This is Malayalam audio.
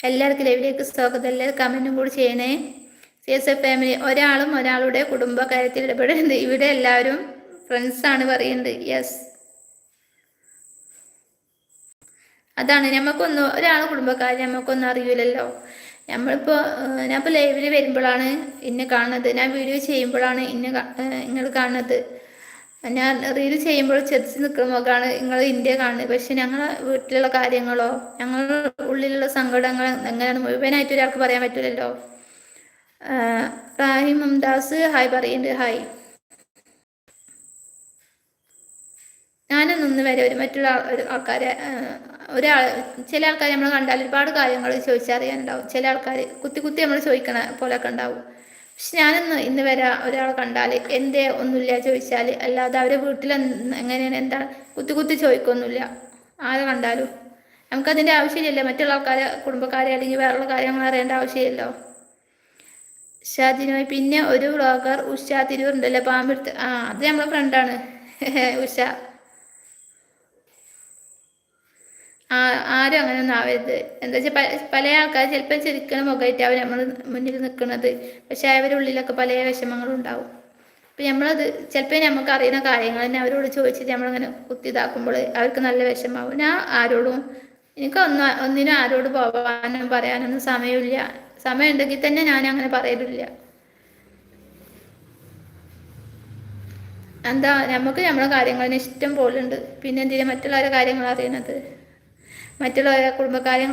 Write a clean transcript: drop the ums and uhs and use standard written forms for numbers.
എല്ലാവർക്കും ലൈവിലേക്ക് സ്വാഗതം. എല്ലാവരും കമൻറ്റും കൂടി ചെയ്യണേ. CSF ഫാമിലി ഒരാളുടെ കുടുംബകാര്യത്തിൽ ഇടപെടുന്നത്. ഇവിടെ എല്ലാവരും ഫ്രണ്ട്സാണ് പറയുന്നത്. യെസ്, അതാണ് നമുക്കൊന്നും കുടുംബക്കാരെ നമുക്കൊന്നും അറിയില്ലല്ലോ. ഞാനിപ്പോൾ ലൈവിൽ വരുമ്പോഴാണ് ഇന്നെ കാണുന്നത്. ഞാൻ വീഡിയോ ചെയ്യുമ്പോഴാണ് നിങ്ങൾ കാണുന്നത്. ഞാൻ റീൽ ചെയ്യുമ്പോൾ ചെറിച്ച് നിൽക്കുന്ന മുഖമാണ് നിങ്ങൾ ഇന്ത്യ കാണുന്നത്. പക്ഷെ ഞങ്ങളെ വീട്ടിലുള്ള കാര്യങ്ങളോ ഞങ്ങളുടെ ഉള്ളിലുള്ള സങ്കടങ്ങൾ എങ്ങനെയാണ് മുഴുവനായിട്ട് ഒരാൾക്ക് പറയാൻ പറ്റില്ലല്ലോ. റാഹിം മുംതാസ് ഹായ് പറയുന്നുണ്ട്. ഹായ്. ഞാനൊന്ന് വരെ മറ്റുള്ള ആൾക്കാരെ ചില ആൾക്കാർ നമ്മൾ കണ്ടാൽ ഒരുപാട് കാര്യങ്ങൾ ചോദിച്ചറിയാനുണ്ടാവും. ചില ആൾക്കാർ കുത്തി നമ്മൾ ചോദിക്കണ പോലെയൊക്കെ ഉണ്ടാവും. പക്ഷെ ഇന്ന് വരെ ഒരാളെ കണ്ടാൽ എന്തേ ഒന്നുമില്ല ചോദിച്ചാൽ, അല്ലാതെ അവരെ വീട്ടിൽ എങ്ങനെയാണ് എന്താണ് കുത്തി ചോദിക്കൊന്നുമില്ല. ആരെ കണ്ടാലും നമുക്കതിൻ്റെ ആവശ്യമില്ലല്ലോ. മറ്റുള്ള ആൾക്കാരെ കുടുംബക്കാരെ അല്ലെങ്കിൽ വേറെയുള്ള കാര്യങ്ങൾ അറിയേണ്ട ആവശ്യമില്ലല്ലോ. ഷാദിനോയ്. പിന്നെ ഒരു വ്ളോഗർ ഉഷ തിരൂരുണ്ടല്ലോ, പാമ്പെടുത്ത്. അത് നമ്മളെ ഫ്രണ്ടാണ് ഉഷ. ആരും അങ്ങനെയൊന്നും ആവരുത്. എന്താ വെച്ചാൽ പല ആൾക്കാർ ചിലപ്പോൾ ചിരിക്കണ മുഖമായിട്ട് അവർ നമ്മൾ മുന്നിൽ നിൽക്കുന്നത്. പക്ഷെ അവരുടെ ഉള്ളിലൊക്കെ പല വിഷമങ്ങളും ഉണ്ടാവും. അപ്പം നമ്മളത് ചിലപ്പോൾ നമുക്ക് അറിയുന്ന കാര്യങ്ങൾ തന്നെ അവരോട് ചോദിച്ചിട്ട് നമ്മളിങ്ങനെ കുത്തിതാക്കുമ്പോൾ അവർക്ക് നല്ല വിഷമാവും. ഞാൻ ഒന്നിനും ആരോട് പോകാനും പറയാനൊന്നും സമയമില്ല. സമയം ഉണ്ടെങ്കിൽ തന്നെ ഞാൻ അങ്ങനെ പറയലില്ല. എന്താ നമുക്ക് നമ്മളെ കാര്യങ്ങളിന് ഇഷ്ടം പോലുണ്ട്. പിന്നെ എന്തിനാ മറ്റുള്ളവരുടെ കാര്യങ്ങൾ അറിയുന്നത്? മറ്റുള്ള കുടുംബകാര്യങ്ങൾ